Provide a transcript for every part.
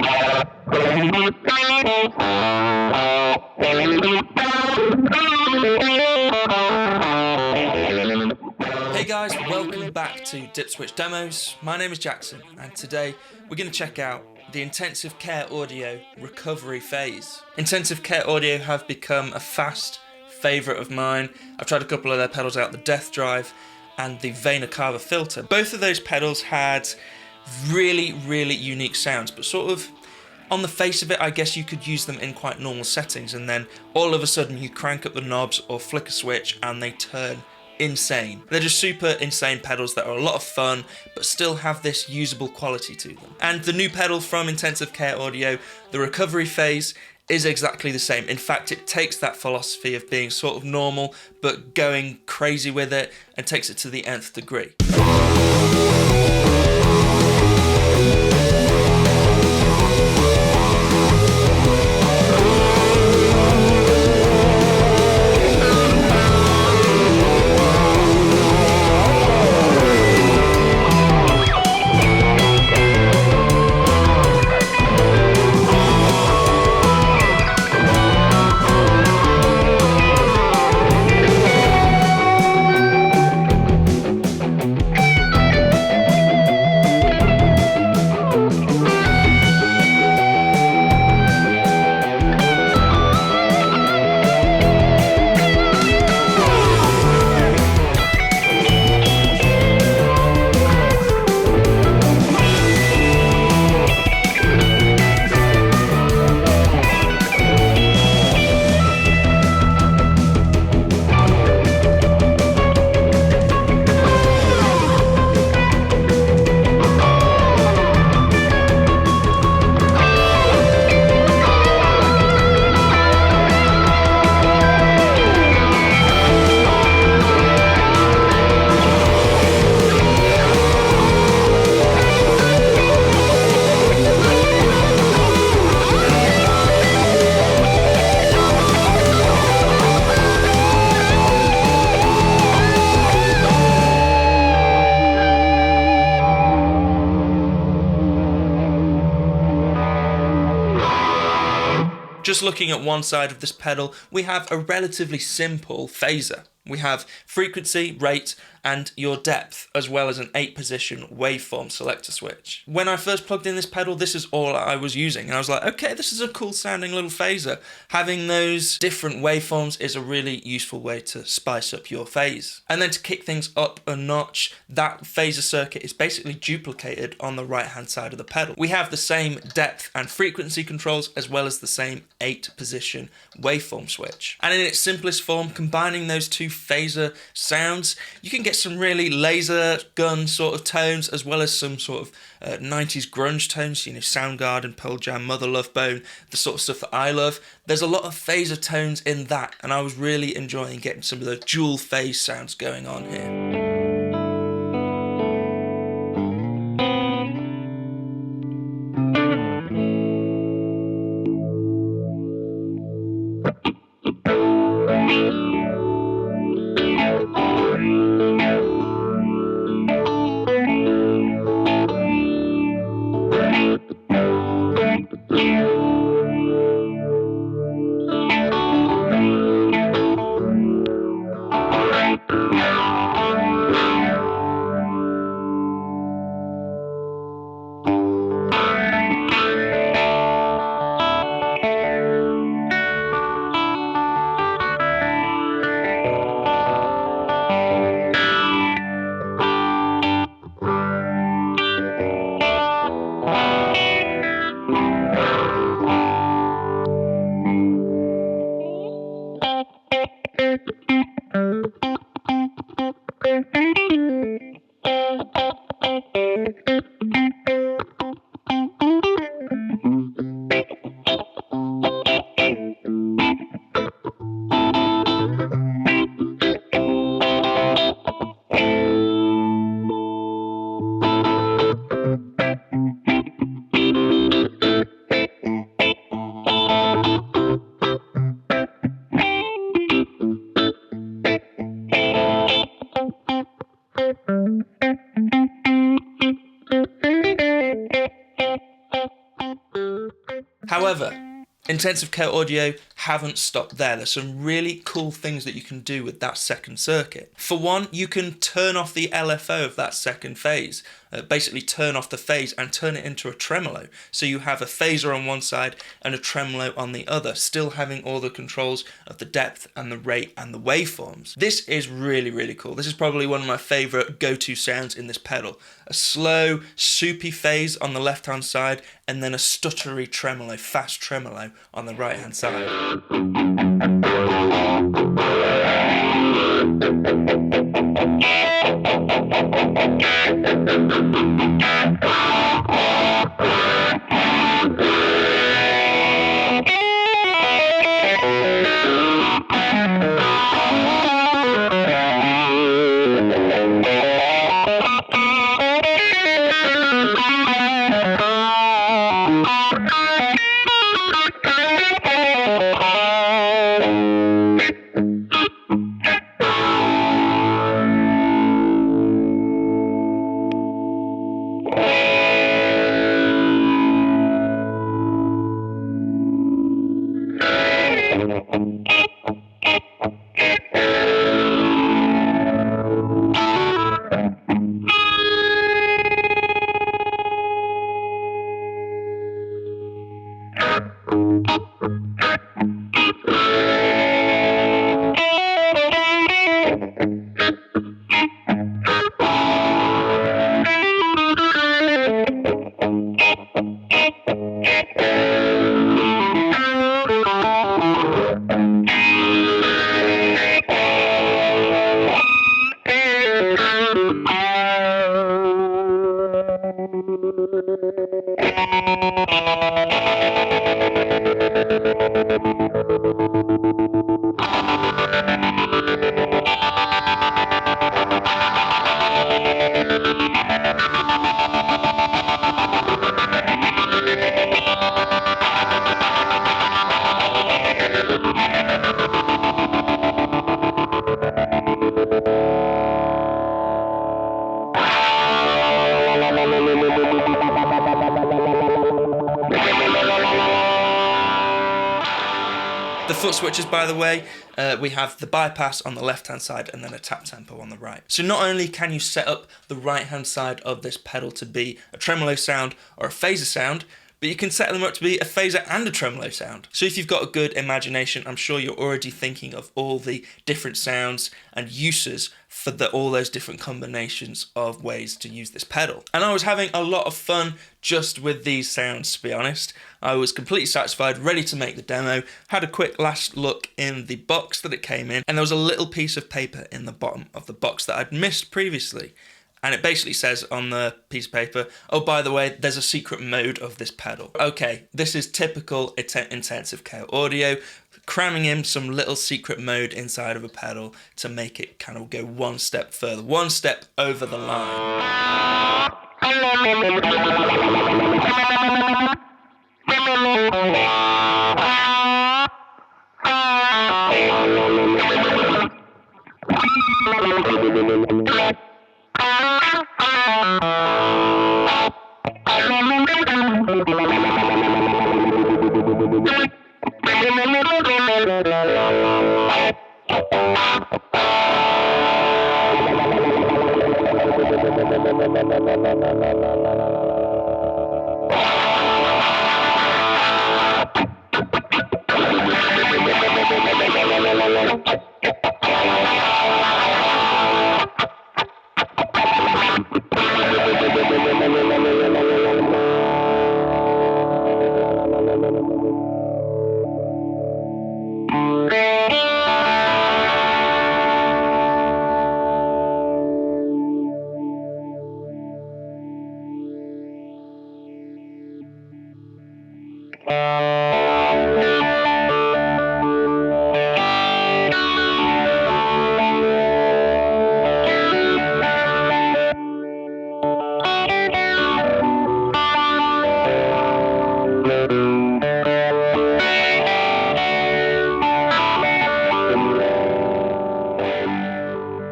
Hey guys, welcome back to Dip Switch Demos. My name is Jackson, and today we're going to check out the Intensive Care Audio Recovery Phase. Intensive Care Audio have become a fast favourite of mine. I've tried a couple of their pedals out, the Death Drive and the Vena Cava Filter. Both of those pedals had really unique sounds, but sort of on the face of it, I guess you could use them in quite normal settings, and then all of a sudden you crank up the knobs or flick a switch and they turn insane. They're just super insane pedals that are a lot of fun but still have this usable quality to them. And the new pedal from Intensive Care Audio, the Recovery Phase, is exactly the same. In fact, it takes that philosophy of being sort of normal but going crazy with it and takes it to the nth degree. Just looking at one side of this pedal, we have a relatively simple phaser. We have frequency, rate, and your depth, as well as an 8-position waveform selector switch. When I first plugged in this pedal, this is all I was using, and I was like, okay, this is a cool sounding little phaser. Having those different waveforms is a really useful way to spice up your phase. And then to kick things up a notch, that phaser circuit is basically duplicated on the right-hand side of the pedal. We have the same depth and frequency controls, as well as the same 8-position waveform switch. And in its simplest form, combining those two phaser sounds, you can get some really laser gun sort of tones, as well as some sort of 90s grunge tones, you know, Soundgarden, Pearl Jam, Mother Love Bone, the sort of stuff that I love. There's a lot of phaser tones in that, and I was really enjoying getting some of the dual phase sounds going on here. However, Intensive Care Audio haven't stopped there. There's some really cool things that you can do with that second circuit. For one, you can turn off the LFO of that second phase, basically turn off the phase and turn it into a tremolo. So you have a phaser on one side and a tremolo on the other, still having all the controls of the depth and the rate and the waveforms. This is really, really cool. This is probably one of my favourite go-to sounds in this pedal. A slow, soupy phase on the left-hand side and then a stuttery tremolo, fast tremolo on the right-hand side. The foot switches, by the way, we have the bypass on the left-hand side and then a tap tempo on the right. So not only can you set up the right-hand side of this pedal to be a tremolo sound or a phaser sound, but you can set them up to be a phaser and a tremolo sound. So if you've got a good imagination, I'm sure you're already thinking of all the different sounds and uses for all those different combinations of ways to use this pedal. And I was having a lot of fun just with these sounds, to be honest. I was completely satisfied, ready to make the demo, had a quick last look in the box that it came in, and there was a little piece of paper in the bottom of the box that I'd missed previously. And it basically says on the piece of paper, oh, by the way, there's a secret mode of this pedal. Okay, this is typical Intensive Care Audio, cramming in some little secret mode inside of a pedal to make it kind of go one step further, one step over the line.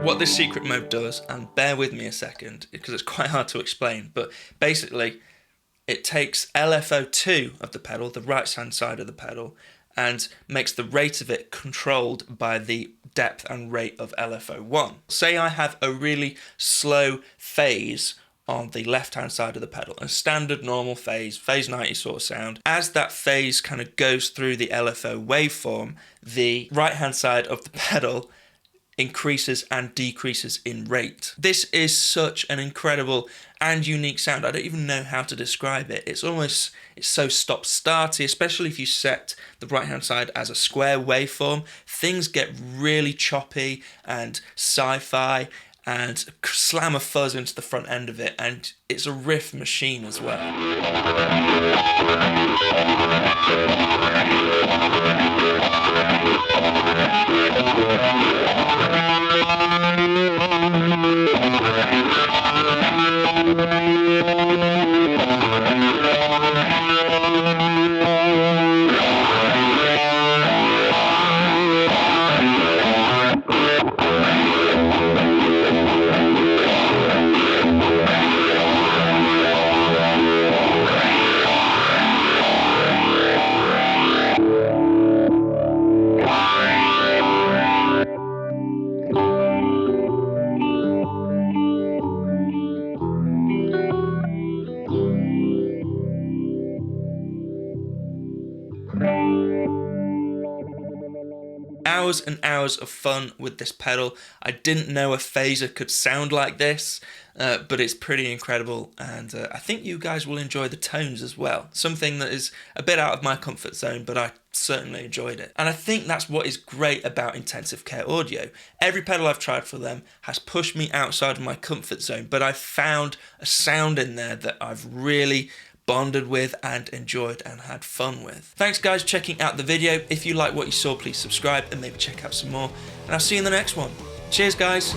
What this secret mode does, and bear with me a second because it's quite hard to explain, but basically it takes LFO2 of the pedal, the right hand side of the pedal, and makes the rate of it controlled by the depth and rate of LFO1. Say I have a really slow phase on the left hand side of the pedal, a standard normal phase 90 sort of sound. As that phase kind of goes through the LFO waveform, the right hand side of the pedal increases and decreases in rate. This is such an incredible and unique sound. I don't even know how to describe it. It's so stop-starty, especially if you set the right hand side as a square waveform. Things get really choppy and sci-fi, and slam a fuzz into the front end of it, and it's a riff machine as well. Hours and hours of fun with this pedal. I didn't know a phaser could sound like this, but it's pretty incredible, and I think you guys will enjoy the tones as well. Something that is a bit out of my comfort zone, but I certainly enjoyed it. And I think that's what is great about Intensive Care Audio. Every pedal I've tried for them has pushed me outside of my comfort zone, but I've found a sound in there that I've really bonded with and enjoyed and had fun with. Thanks guys for checking out the video. If you like what you saw, please subscribe and maybe check out some more, and I'll see you in the next one. Cheers guys.